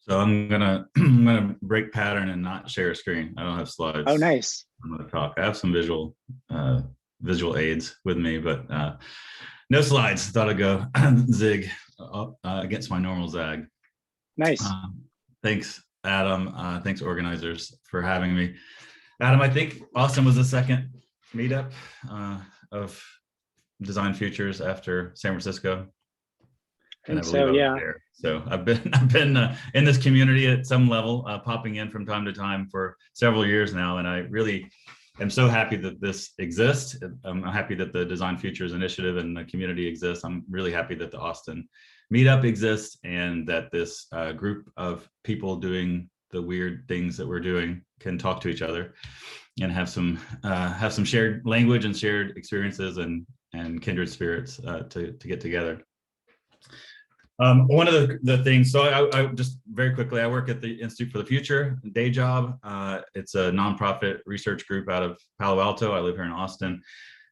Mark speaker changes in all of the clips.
Speaker 1: So I'm gonna break pattern and not share a screen. I don't have
Speaker 2: Oh,
Speaker 1: slides.
Speaker 2: nice.
Speaker 1: I'm gonna talk. I have some visual aids with me, but no slides. Thought I'd go zig against my normal zag.
Speaker 2: Nice.
Speaker 1: Um, Thanks, Adam. Thanks, organizers, for having me. Adam, I think Austin was the second meetup of Design Futures after San Francisco.
Speaker 2: I
Speaker 1: And I
Speaker 2: think
Speaker 1: believe
Speaker 2: so.
Speaker 1: I was
Speaker 2: Yeah.
Speaker 1: there. So I've been in this community at some level, popping in from time to time for several years now, and I really am so happy that this exists. I'm happy that the Design Futures initiative and the community exists. I'm really happy that the Austin meetup exists, and that this group of people doing the weird things that we're doing can talk to each other and have some shared language and shared experiences and kindred spirits to get together. One of the things, so I just very quickly, I work at the Institute for the Future, day job. It's a nonprofit research group out of Palo Alto. I live here in Austin.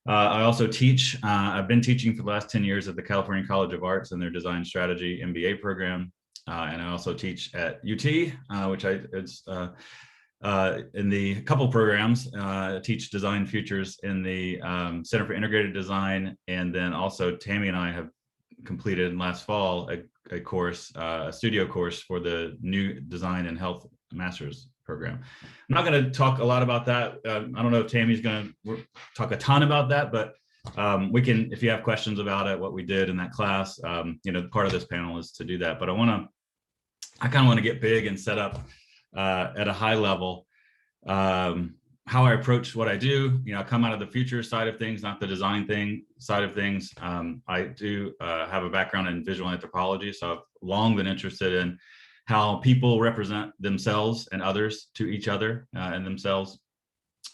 Speaker 1: I also teach. I've been teaching for the last 10 years at the California College of Arts in their Design Strategy MBA program. And I also teach at UT, which it's in the couple programs, teach Design Futures in the Center for Integrated Design. And then also Tamie and I have completed last fall a course, a studio course for the new Design and Health Master's program. I'm not going to talk a lot about that. I don't know if Tamie's going to talk a ton about that, but we can, if you have questions about it, what we did in that class, part of this panel is to do that. But I kind of want to get big and set up at a high level how I approach what I do. I come out of the future side of things, not the design side of things. I do have a background in visual anthropology, so I've long been interested in how people represent themselves and others to each other and themselves,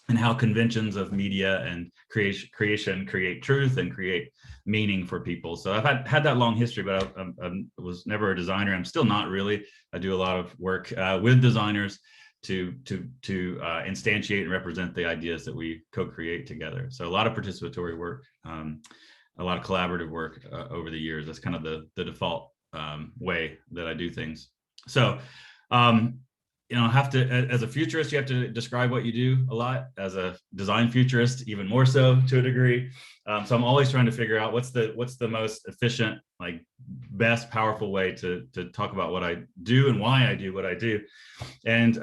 Speaker 1: and how conventions of media and creation create truth and create meaning for people. So I've had that long history, but I was never a designer. I'm still not really. I do a lot of work with designers to instantiate and represent the ideas that we co-create together. So a lot of participatory work, a lot of collaborative work over the years. That's kind of the default way that I do things. So, have to, as a futurist, you have to describe what you do a lot. As a design futurist, even more so to a degree. So I'm always trying to figure out what's the most efficient, like best, powerful way to talk about what I do and why I do what I do. And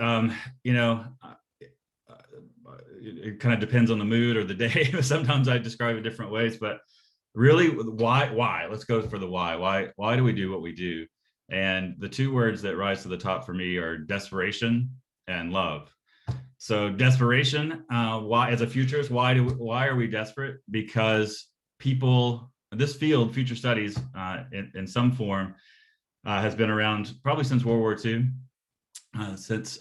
Speaker 1: it kind of depends on the mood or the day. Sometimes I describe it different ways, but really, why? Let's go for the why. Why do we do what we do? And the two words that rise to the top for me are desperation and love. So desperation, why, as a futurist, why are we desperate? Because people, this field, future studies, in some form, has been around probably since World War II, since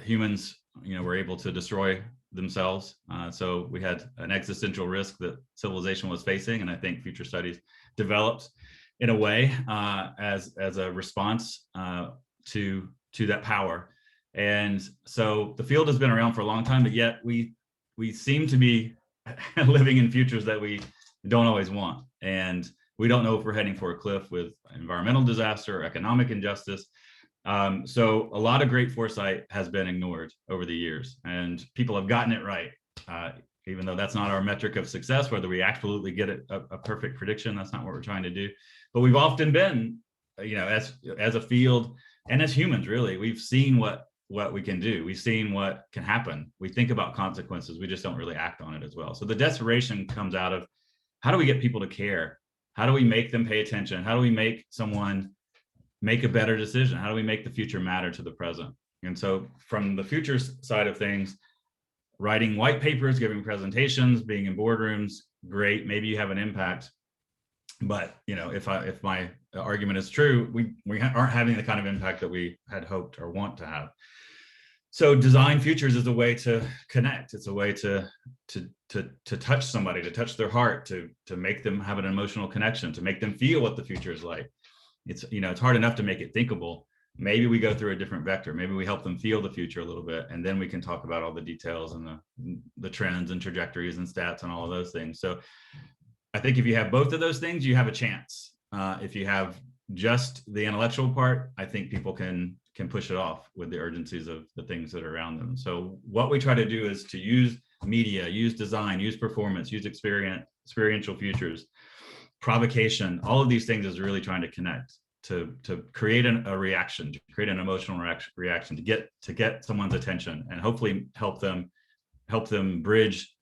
Speaker 1: humans, were able to destroy themselves. So we had an existential risk that civilization was facing, and I think future studies developed in a way as a response to that power. And so the field has been around for a long time, but yet we seem to be living in futures that we don't always want. And we don't know if we're heading for a cliff with environmental disaster or economic injustice. So a lot of great foresight has been ignored over the years, and people have gotten it right. Even though that's not our metric of success, whether we absolutely get it a perfect prediction, that's not what we're trying to do. But we've often been, as a field and as humans, really, we've seen what we can do. We've seen what can happen. We think about consequences. We just don't really act on it as well. So the desperation comes out of, how do we get people to care? How do we make them pay attention? How do we make someone make a better decision? How do we make the future matter to the present? And so from the future side of things, writing white papers, giving presentations, being in boardrooms, great. Maybe you have an impact. But if my argument is true, we aren't having the kind of impact that we had hoped or want to have. So Design Futures is a way to connect. It's a way to touch somebody, to touch their heart, to make them have an emotional connection, to make them feel what the future is like. It's hard enough to make it thinkable. Maybe we go through a different vector. Maybe we help them feel the future a little bit, and then we can talk about all the details and the trends and trajectories and stats and all of those things. So I think if you have both of those things, you have a chance. If you have just the intellectual part, I think people can push it off with the urgencies of the things that are around them. So what we try to do is to use media, use design, use performance, use experiential futures, provocation. All of these things is really trying to connect, to create a reaction, to create an emotional reaction, to get someone's attention, and hopefully help them bridge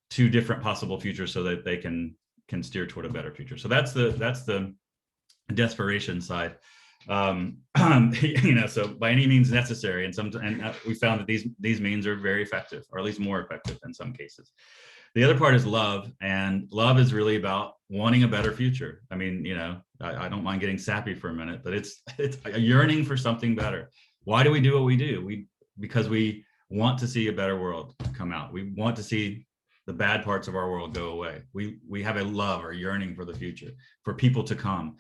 Speaker 1: two different possible futures so that they can steer toward a better future. So that's the desperation side. So by any means necessary, and we found that these means are very effective, or at least more effective in some cases. The other part is love, and love is really about wanting a better future. I mean, I don't mind getting sappy for a minute, but it's a yearning for something better. Why do we do what we do? Because we want to see a better world come out. We want to see the bad parts of our world go away. We have a love or yearning for the future, for people to come.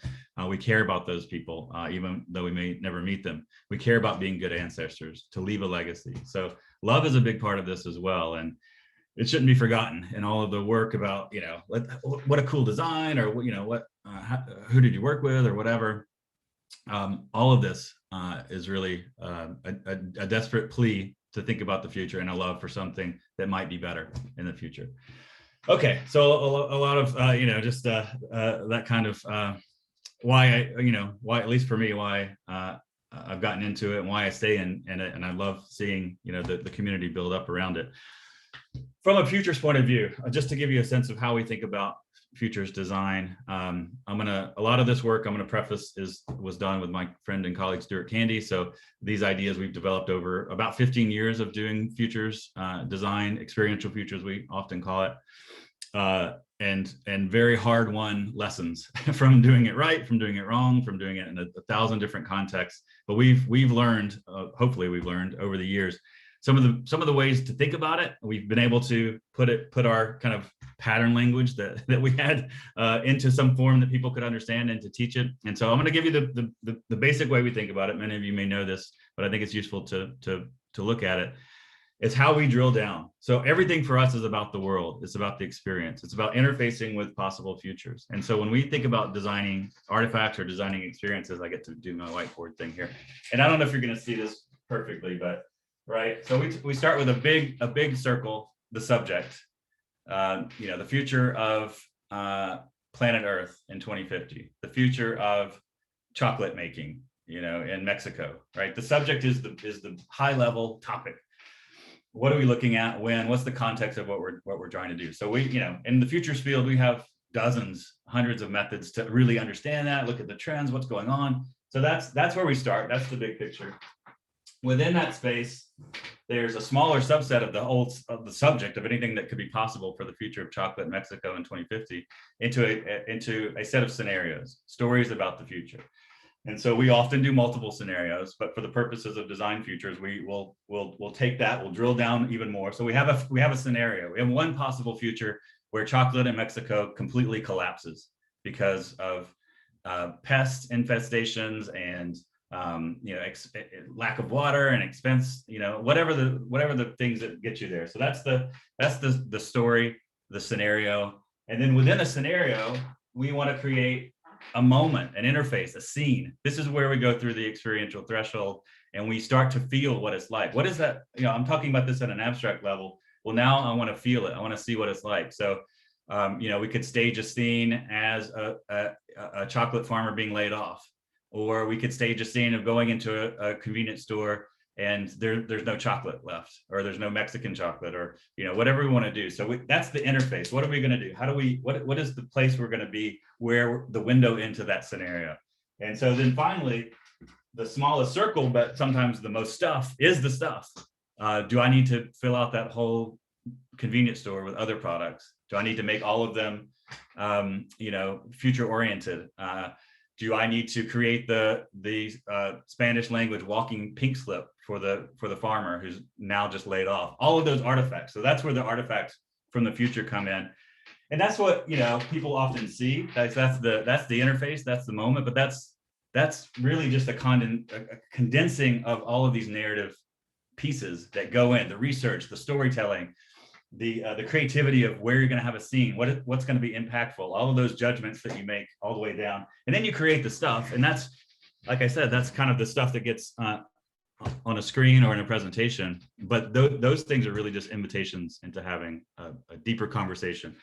Speaker 1: We care about those people, even though we may never meet them. We care about being good ancestors, to leave a legacy. So love is a big part of this as well. And it shouldn't be forgotten in all of the work about, what a cool design, or, who did you work with, or whatever. All of this is really a desperate plea to think about the future and a love for something that might be better in the future. Okay, so a lot of just that kind of why at least for me, why I've gotten into it and why I stay in it, and I love seeing the community build up around it. From a futures point of view, just to give you a sense of how we think about futures design, a lot of this work I'm going to preface was done with my friend and colleague Stuart Candy. So these ideas we've developed over about 15 years of doing futures design, experiential futures we often call it, and very hard won lessons from doing it right, from doing it wrong, from doing it in a thousand different contexts. But we've learned, hopefully we've learned over the years, some of the ways to think about it. We've been able to put our kind of pattern language that we had into some form that people could understand, and to teach it. And so I'm going to give you the basic way we think about it. Many of you may know this, but I think it's useful to look at it. It's how we drill down. So everything for us is about the world. It's about the experience. It's about interfacing with possible futures. And so when we think about designing artifacts or designing experiences, I get to do my whiteboard thing here. And I don't know if you're going to see this perfectly, but right. So we start with a big circle, the subject, the future of planet Earth in 2050, the future of chocolate making, in Mexico, right? The subject is the high level topic. What are we looking at? What's the context of what we're trying to do? So in the futures field, we have hundreds of methods to really understand that, look at the trends, what's going on. So that's where we start. That's the big picture. Within that space, there's a smaller subset of the subject of anything that could be possible for the future of chocolate in Mexico in 2050 into a set of scenarios, stories about the future. And so we often do multiple scenarios, but for the purposes of design futures, we'll take that, we'll drill down even more. So we have a scenario. We have one possible future where chocolate in Mexico completely collapses because of pest infestations and lack of water and expense, whatever the things that get you there. So that's the story, the scenario. And then within a scenario, we want to create a moment, an interface, a scene. This is where we go through the experiential threshold and we start to feel what it's like. What is that? I'm talking about this at an abstract level. Well, now I want to feel it. I want to see what it's like. So we could stage a scene as a chocolate farmer being laid off. Or we could stage a scene of going into a convenience store and there's no chocolate left, or there's no Mexican chocolate, or whatever we want to do. So that's the interface. What are we going to do? What is the place we're going to be, where the window into that scenario? And so then finally, the smallest circle, but sometimes the most stuff, is the stuff. Do I need to fill out that whole convenience store with other products? Do I need to make all of them future oriented? Do I need to create the Spanish language walking pink slip for the farmer who's now just laid off? All of those artifacts. So that's where the artifacts from the future come in, and that's what people often see. That's the interface. That's the moment. But that's really just a condensing of all of these narrative pieces that go in: the research, the storytelling, the creativity of where you're going to have a scene, what's going to be impactful, all of those judgments that you make all the way down, and then you create the stuff. And that's, like I said, that's kind of the stuff that gets on a screen or in a presentation. But those things are really just invitations into having a deeper conversation.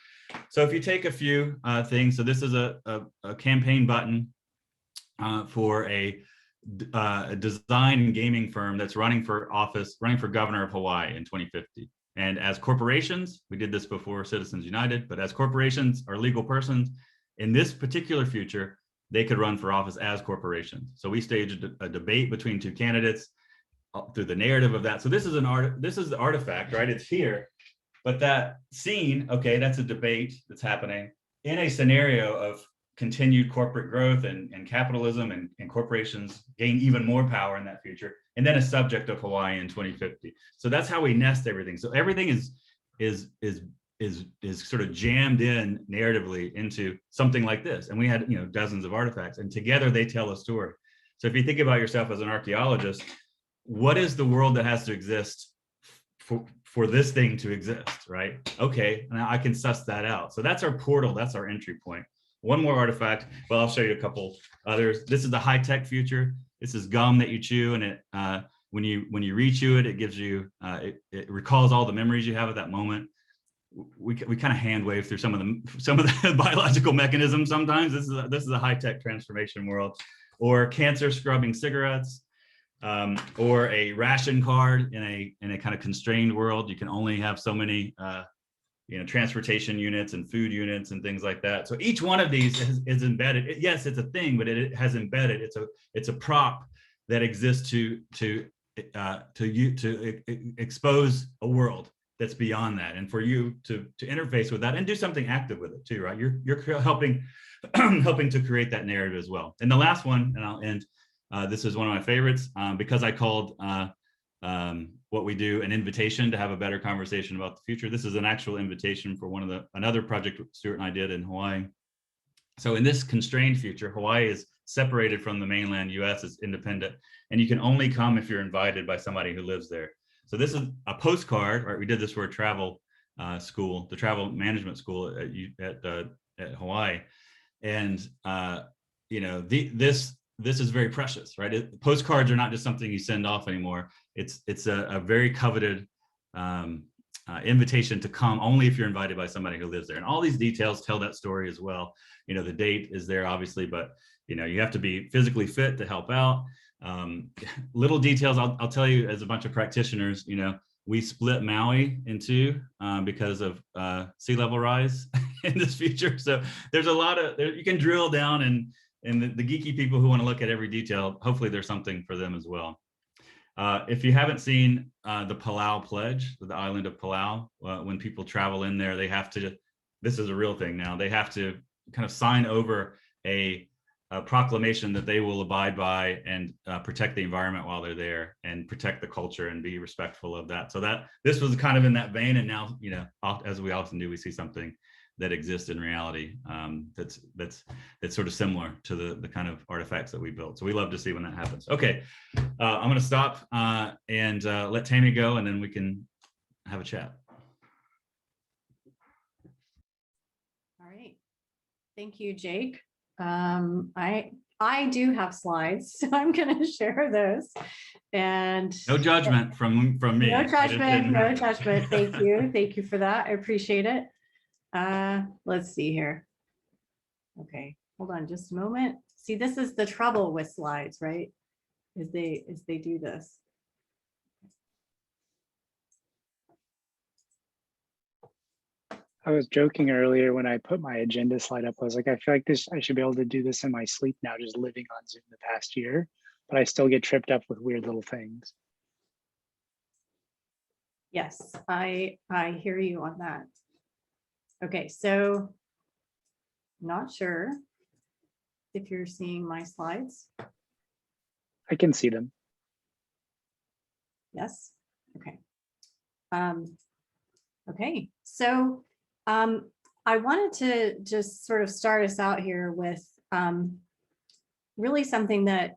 Speaker 1: So if you take a few things, so this is a campaign button for a design and gaming firm that's running for governor of Hawaii in 2050. And as corporations, we did this before Citizens United, but as corporations or legal persons, in this particular future, they could run for office as corporations. So we staged a debate between two candidates through the narrative of that. So this is the artifact, right? It's here, but that scene, okay, that's a debate that's happening in a scenario of continued corporate growth and capitalism, and corporations gain even more power in that future, and then a subject of Hawaii in 2050. So that's how we nest everything. So everything is sort of jammed in narratively into something like this. And we had, you know, dozens of artifacts, and together they tell a story. So if you think about yourself as an archaeologist, what is the world that has to exist for this thing to exist, right? Okay, now I can suss that out. So that's our portal, that's our entry point. One more artifact. Well, I'll show you a couple others. This is the high-tech future. This is gum that you chew, and it when you re-chew it, it gives you it recalls all the memories you have at that moment. We kind of hand wave through some of the biological mechanisms sometimes. This is a high-tech transformation world. Or cancer scrubbing cigarettes, or a ration card in a kind of constrained world. You can only have so many transportation units and food units and things like that. So each one of these is embedded. Yes, it's a thing, but it has embedded. It's a prop that exists to expose a world that's beyond that, and for you to interface with that and do something active with it too, right? You're helping to create that narrative as well. And the last one, and I'll end. This is one of my favorites because I called what we do an invitation to have a better conversation about the future. This is an actual invitation for another project Stuart and I did in Hawaii. So in this constrained future, Hawaii is separated from the mainland US, it's independent, and you can only come if you're invited by somebody who lives there. So this is a postcard, right? We did this for a travel school, the travel management school at Hawaii. And this is very precious, right? Postcards are not just something you send off anymore. It's a very coveted invitation to come only if you're invited by somebody who lives there. And all these details tell that story as well. You know, the date is there obviously, but you have to be physically fit to help out. Little details, I'll tell you as a bunch of practitioners, we split Maui in two because of sea level rise in this future. So there's a lot of, you can drill down, and the geeky people who want to look at every detail, hopefully there's something for them as well. If you haven't seen the Palau Pledge, the island of Palau, when people travel in there, they have to, this is a real thing now, they have to kind of sign over a proclamation that they will abide by and protect the environment while they're there and protect the culture and be respectful of that. So that this was kind of in that vein, and now, as we often do, we see something that exists in reality that's sort of similar to the kind of artifacts that we built. So we love to see when that happens. Okay, I'm going to stop and let Tamie go, and then we can have a chat.
Speaker 2: All right, thank you, Jake. I do have slides, so I'm going to share those. And
Speaker 1: no judgment from me.
Speaker 2: No judgment. No judgment. Thank you for that. I appreciate it. Let's see here. Okay, hold on just a moment. See, this is the trouble with slides, right? Is they do this.
Speaker 3: I was joking earlier when I put my agenda slide up. I was like, I feel like I should be able to do this in my sleep now, just living on Zoom the past year, but I still get tripped up with weird little things.
Speaker 2: Yes, I hear you on that. Okay, so not sure if you're seeing my slides.
Speaker 3: I can see them.
Speaker 2: Yes. Okay. Okay, so I wanted to just sort of start us out here with really something that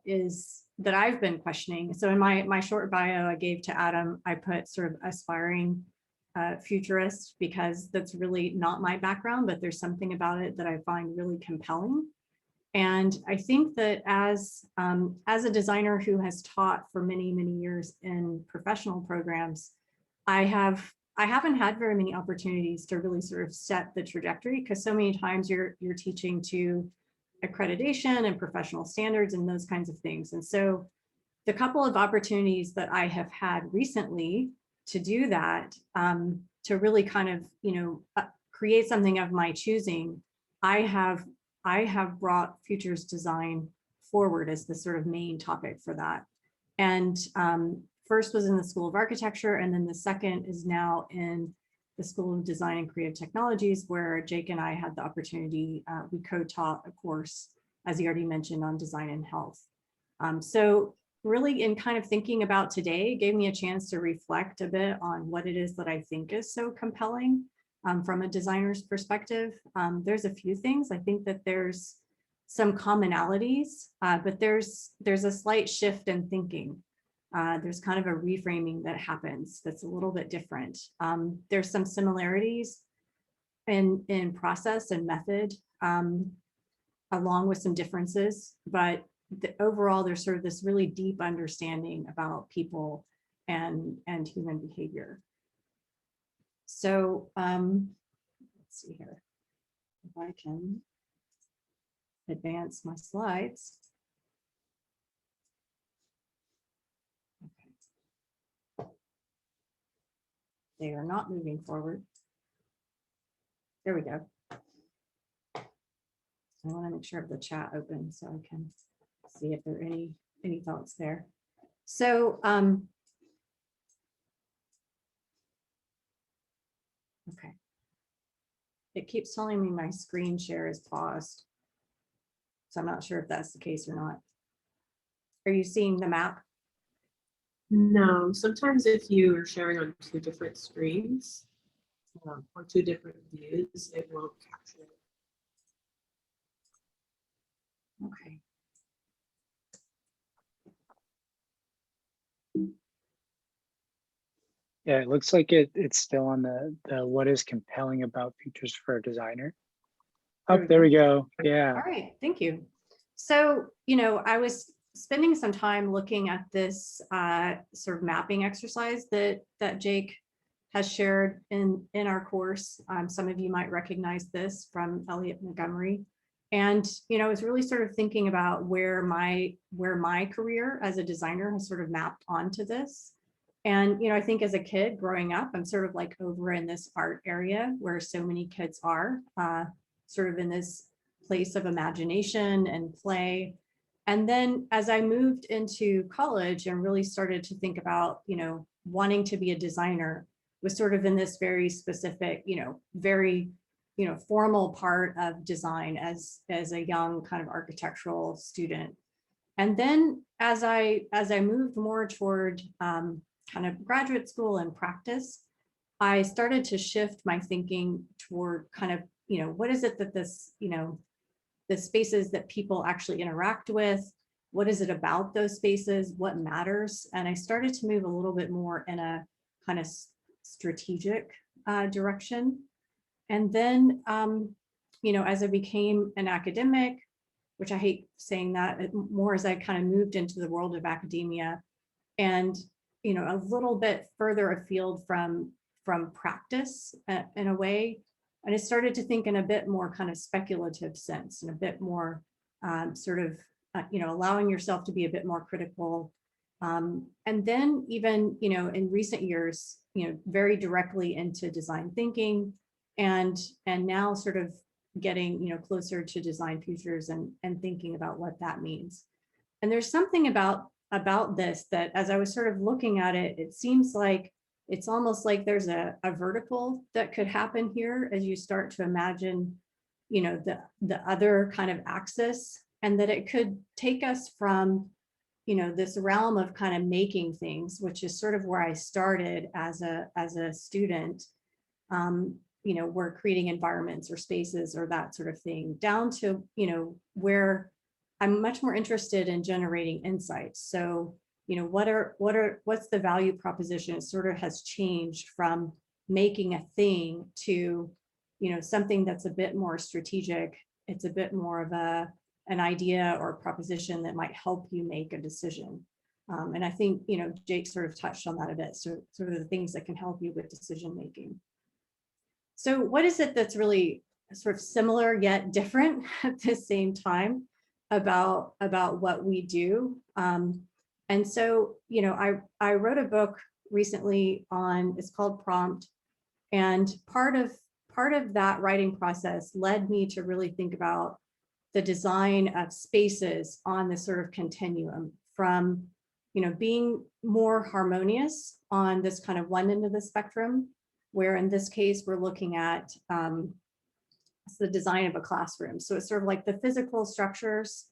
Speaker 2: I've been questioning. So in my short bio I gave to Adam, I put sort of aspiring futurist because that's really not my background, but there's something about it that I find really compelling. And I think that as a designer who has taught for many, many years in professional programs, I haven't had very many opportunities to really sort of set the trajectory, because so many times you're teaching to accreditation and professional standards and those kinds of things. And so the couple of opportunities that I have had recently to do that, to really kind of, create something of my choosing, I have brought futures design forward as the sort of main topic for that. And first was in the School of Architecture, and then the second is now in the School of Design and Creative Technologies, where Jake and I had the opportunity, we co-taught a course, as he already mentioned, on design and health. So really in kind of thinking about today, gave me a chance to reflect a bit on what it is that I think is so compelling from a designer's perspective. There's a few things. I think that there's some commonalities, but there's a slight shift in thinking. There's kind of a reframing that happens that's a little bit different. There's some similarities in process and method, along with some differences, but overall there's sort of this really deep understanding about people and human behavior. So let's see here if I can advance my slides. Okay. They are not moving forward. There we go. I want to make sure I have the chat open so I can see if there are any thoughts there. So okay. It keeps telling me my screen share is paused. So I'm not sure if that's the case or not. Are you seeing the map?
Speaker 4: No, sometimes if you are sharing on two different screens or two different views, it won't capture it.
Speaker 2: Okay.
Speaker 3: Yeah, it looks like it's still on the what is compelling about futures for a designer. Oh, there we go. Yeah.
Speaker 2: All right, thank you. So, I was spending some time looking at this sort of mapping exercise that Jake has shared in our course. Some of you might recognize this from Elliot Montgomery. And, I was really sort of thinking about where my career as a designer has sort of mapped onto this. And, I think as a kid growing up, I'm sort of like over in this art area where so many kids are, sort of in this place of imagination and play. And then as I moved into college and really started to think about, wanting to be a designer, was sort of in this very specific, very, formal part of design as a young kind of architectural student. And then as I moved more toward kind of graduate school and practice, I started to shift my thinking toward kind of, what is it that this, the spaces that people actually interact with, what is it about those spaces, what matters? And I started to move a little bit more in a kind of strategic direction. And then, as I became an academic, which I hate saying that, more as I kind of moved into the world of academia and, a little bit further afield from practice in a way. And I started to think in a bit more kind of speculative sense and a bit more sort of, allowing yourself to be a bit more critical. And then even, in recent years, very directly into design thinking and now sort of getting, closer to design futures and thinking about what that means. And there's something about this that as I was sort of looking at it, it seems like it's almost like there's a vertical that could happen here as you start to imagine, the other kind of axis, and that it could take us from, this realm of kind of making things, which is sort of where I started as a student, we're creating environments or spaces or that sort of thing, down to, where I'm much more interested in generating insights. So, what's the value proposition? It sort of has changed from, making a thing to, something that's a bit more strategic. It's a bit more of an idea or proposition that might help you make a decision. And I think, Jake sort of touched on that a bit. So sort of the things that can help you with decision making. So what is it that's really sort of similar yet different at the same time about what we do? And so, I wrote a book recently it's called Prompt. And part of that writing process led me to really think about the design of spaces on this sort of continuum from, being more harmonious on this kind of one end of the spectrum, where in this case, we're looking at the design of a classroom. So it's sort of like the physical structures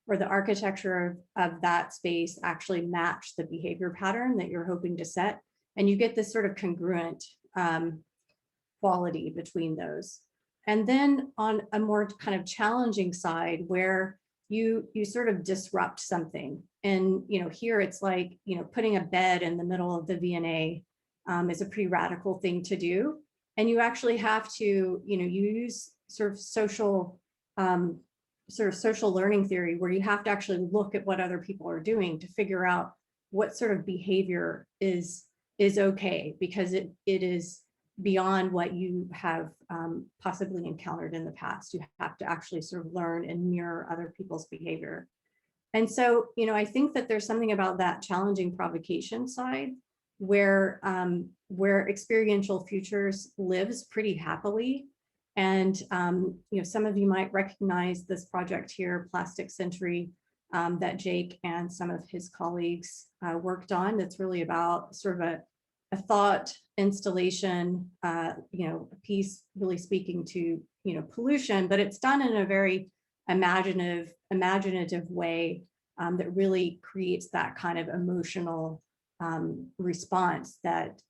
Speaker 2: or the architecture of that space actually match the behavior pattern that you're hoping to set. And you get this sort of congruent quality between those. And then on a more kind of challenging side where you sort of disrupt something. And, here it's like, putting a bed in the middle of the V&A is a pretty radical thing to do. And you actually have to, you use sort of social learning theory where you have to actually look at what other people are doing to figure out what sort of behavior is okay, because it is beyond what you have possibly encountered in the past. You have to actually sort of learn and mirror other people's behavior. And so, I think that there's something about that challenging provocation side where experiential futures lives pretty happily. And, some of you might recognize this project here, Plastic Sentry, that Jake and some of his colleagues worked on. That's really about sort of a thought installation, a piece really speaking to, pollution, but it's done in a very imaginative way that really creates that kind of emotional response that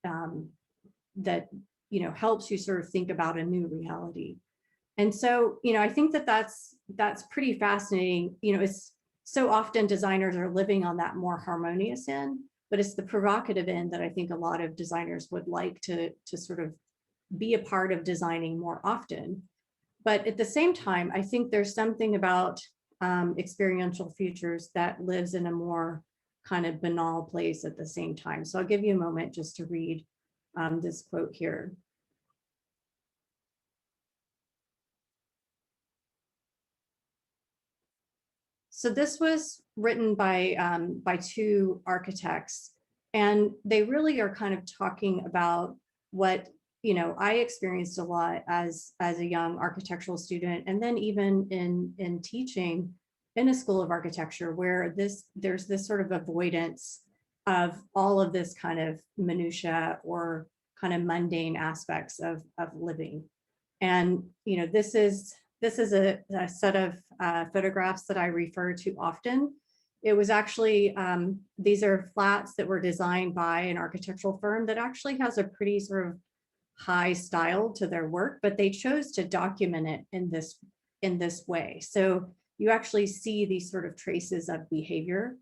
Speaker 2: helps you sort of think about a new reality. And so, I think that's pretty fascinating. It's so often designers are living on that more harmonious end, but it's the provocative end that I think a lot of designers would like to sort of be a part of designing more often. But at the same time, I think there's something about experiential futures that lives in a more kind of banal place at the same time. So I'll give you a moment just to read this quote here. So this was written by two architects, and they really are kind of talking about what I experienced a lot as a young architectural student, and then even in teaching in a school of architecture, where there's this sort of avoidance of all of this kind of minutia or kind of mundane aspects of living. And this is a set of photographs that I refer to often. It was actually, these are flats that were designed by an architectural firm that actually has a pretty sort of high style to their work, but they chose to document it in this way. So you actually see these sort of traces of behavior.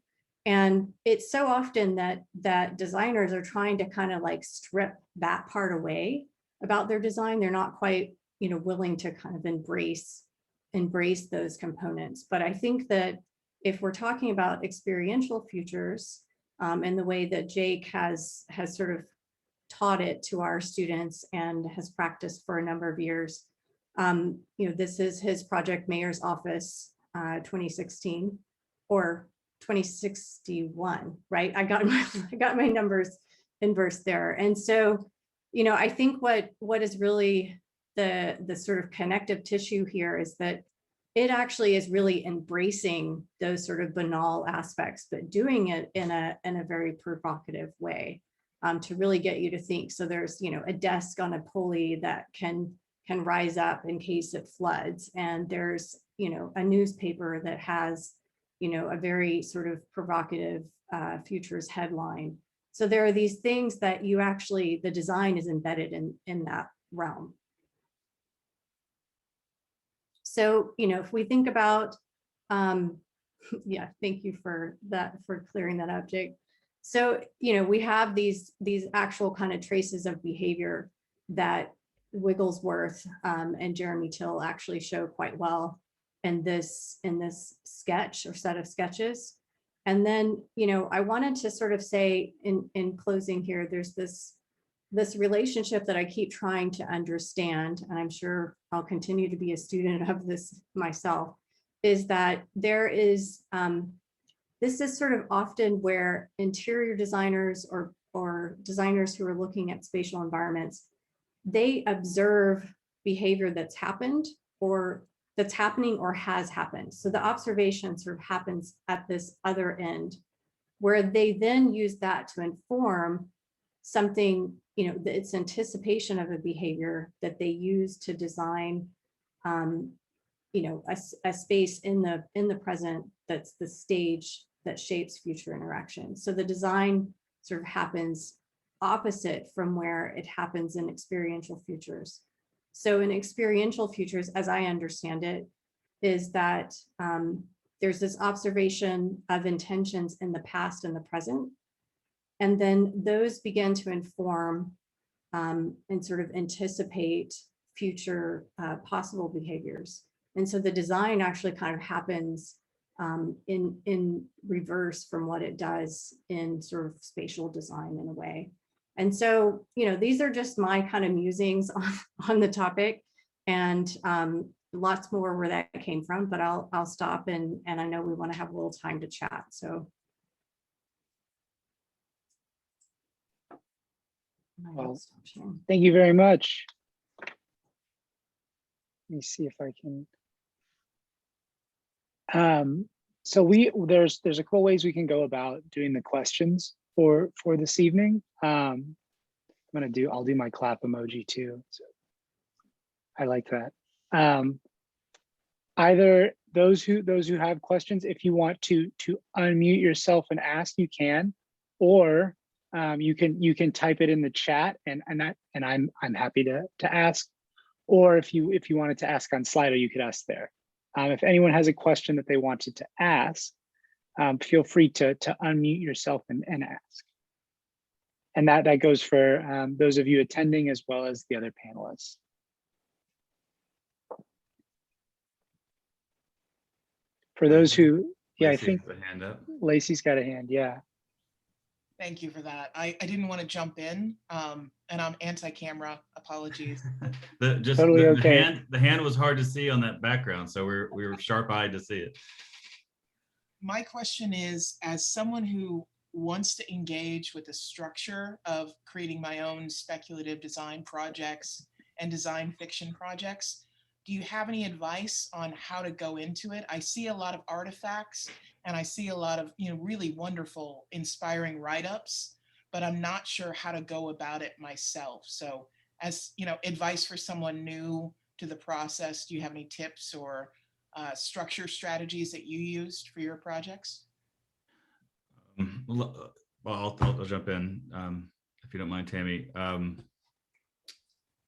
Speaker 2: And it's so often that designers are trying to kind of like strip that part away about their design. They're not quite willing to kind of embrace those components. But I think that if we're talking about experiential futures and the way that Jake has sort of taught it to our students and has practiced for a number of years, this is his project Mayor's Office 2016 or 2061, right? I got my numbers inverse there. And so, I think what is really the sort of connective tissue here is that it actually is really embracing those sort of banal aspects, but doing it in a very provocative way to really get you to think. So there's, a desk on a pulley that can rise up in case it floods. And there's, a newspaper that has, a very sort of provocative futures headline. So there are these things that you actually, the design is embedded in that realm. So, if we think about, yeah, thank you for clearing that up, Jake. So, we have these actual kind of traces of behavior. that Wigglesworth and Jeremy Till actually show quite well in this sketch or set of sketches. And then, I wanted to sort of say in closing here, there's this relationship that I keep trying to understand, and I'm sure I'll continue to be a student of this myself, is that there is, this is sort of often where interior designers or designers who are looking at spatial environments, they observe behavior that's happened or that's happening or has happened. So the observation sort of happens at this other end, where they then use that to inform something, it's anticipation of a behavior that they use to design, a space in the present that's the stage that shapes future interactions. So the design sort of happens opposite from where it happens in experiential futures. So in experiential futures, as I understand it, is that there's this observation of intentions in the past and the present, and then those begin to inform and sort of anticipate future possible behaviors. And so the design actually kind of happens in reverse from what it does in sort of spatial design in a way. And so, these are just my kind of musings on the topic, and lots more where that came from, but I'll stop, and I know we want to have a little time to chat. So.
Speaker 3: Well, thank you very much. Let me see if I can. So there's a couple ways we can go about doing the questions for this evening. I'll do my clap emoji too. So I like that. Either those who have questions, if you want to unmute yourself and ask, you can, or you can type it in the chat, and I'm happy to ask. Or if you wanted to ask on Slido, you could ask there. If anyone has a question that they wanted to ask, feel free to unmute yourself and ask. And that goes for those of you attending as well as the other panelists. For those who, yeah,
Speaker 1: Lacey
Speaker 3: I think
Speaker 1: has a hand up.
Speaker 3: Lacey's got a hand, yeah.
Speaker 5: Thank you for that. I didn't want to jump in, and I'm anti-camera. Apologies.
Speaker 3: Totally okay.
Speaker 1: The hand was hard to see on that background, so we were sharp-eyed to see it.
Speaker 5: My question is, as someone who wants to engage with the structure of creating my own speculative design projects and design fiction projects, do you have any advice on how to go into it? I see a lot of artifacts, and I see a lot of really wonderful, inspiring write-ups, but I'm not sure how to go about it myself. So as advice for someone new to the process, do you have any tips or structure strategies that you used for your projects?
Speaker 1: Well, I'll jump in if you don't mind, Tamie.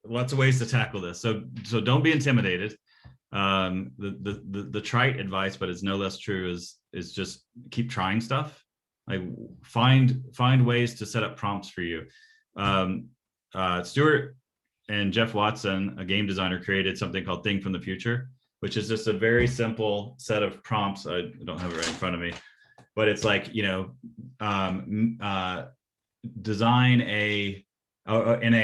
Speaker 1: Lots of ways to tackle this. So don't be intimidated. The trite advice, but it's no less true, is just keep trying stuff. Like find ways to set up prompts for you. Stuart and Jeff Watson, a game designer, created something called Thing from the Future, which is just a very simple set of prompts. I don't have it right in front of me, but it's like, design in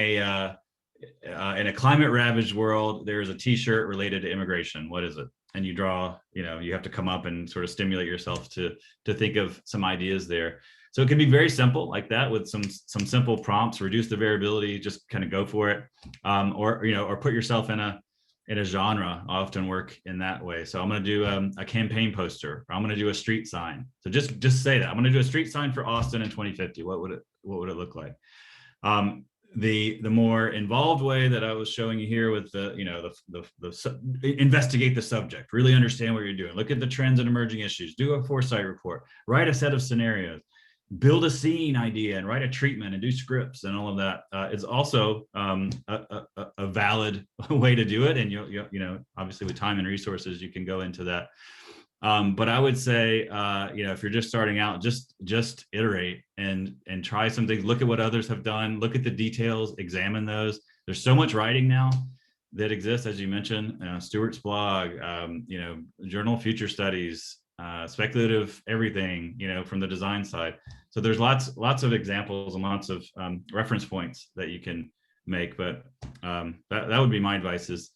Speaker 1: a climate ravaged world, there's a t-shirt related to immigration. What is it? And you draw, you have to come up and sort of stimulate yourself to think of some ideas there. So it can be very simple like that, with some simple prompts, reduce the variability, just kind of go for it. Or put yourself in a genre. I often work in that way. So I'm going to do a campaign poster, or I'm going to do a street sign. So just say that I'm going to do a street sign for Austin in 2050. What would it look like? The more involved way that I was showing you here with investigate the subject, really understand what you're doing, look at the trends and emerging issues, do a foresight report, write a set of scenarios, build a scene idea, and write a treatment and do scripts and all of that is also a valid way to do it. And obviously with time and resources, you can go into that. But I would say, if you're just starting out, just iterate and try some things. Look at what others have done. Look at the details. Examine those. there's so much writing now that exists, as you mentioned, Stewart's blog, Journal of Future Studies, speculative everything, from the design side. So there's lots of examples and lots of reference points that you can make. But that would be my advice: is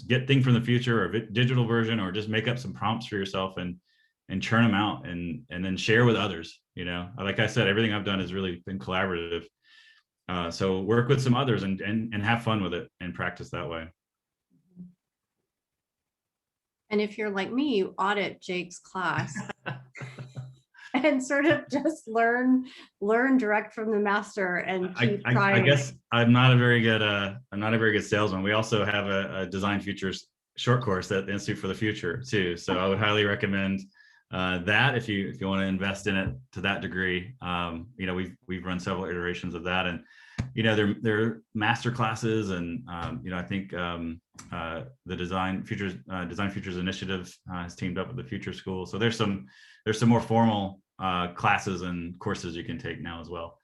Speaker 1: get things from the future, or digital version, or just make up some prompts for yourself and churn them out and then share with others. Like I said, everything I've done has really been collaborative. So work with some others and have fun with it and practice that way.
Speaker 2: And if you're like me, you audit Jake's class and sort of just learn direct from the master and keep trying.
Speaker 1: I guess I'm not a very good salesman. We also have a Design Futures short course at the Institute for the Future too. So I would highly recommend that if you want to invest in it to that degree. We've run several iterations of that, and they're master classes, and I think the Design Futures Initiative has teamed up with the Future School. So there's some more formal classes and courses you can take now as well.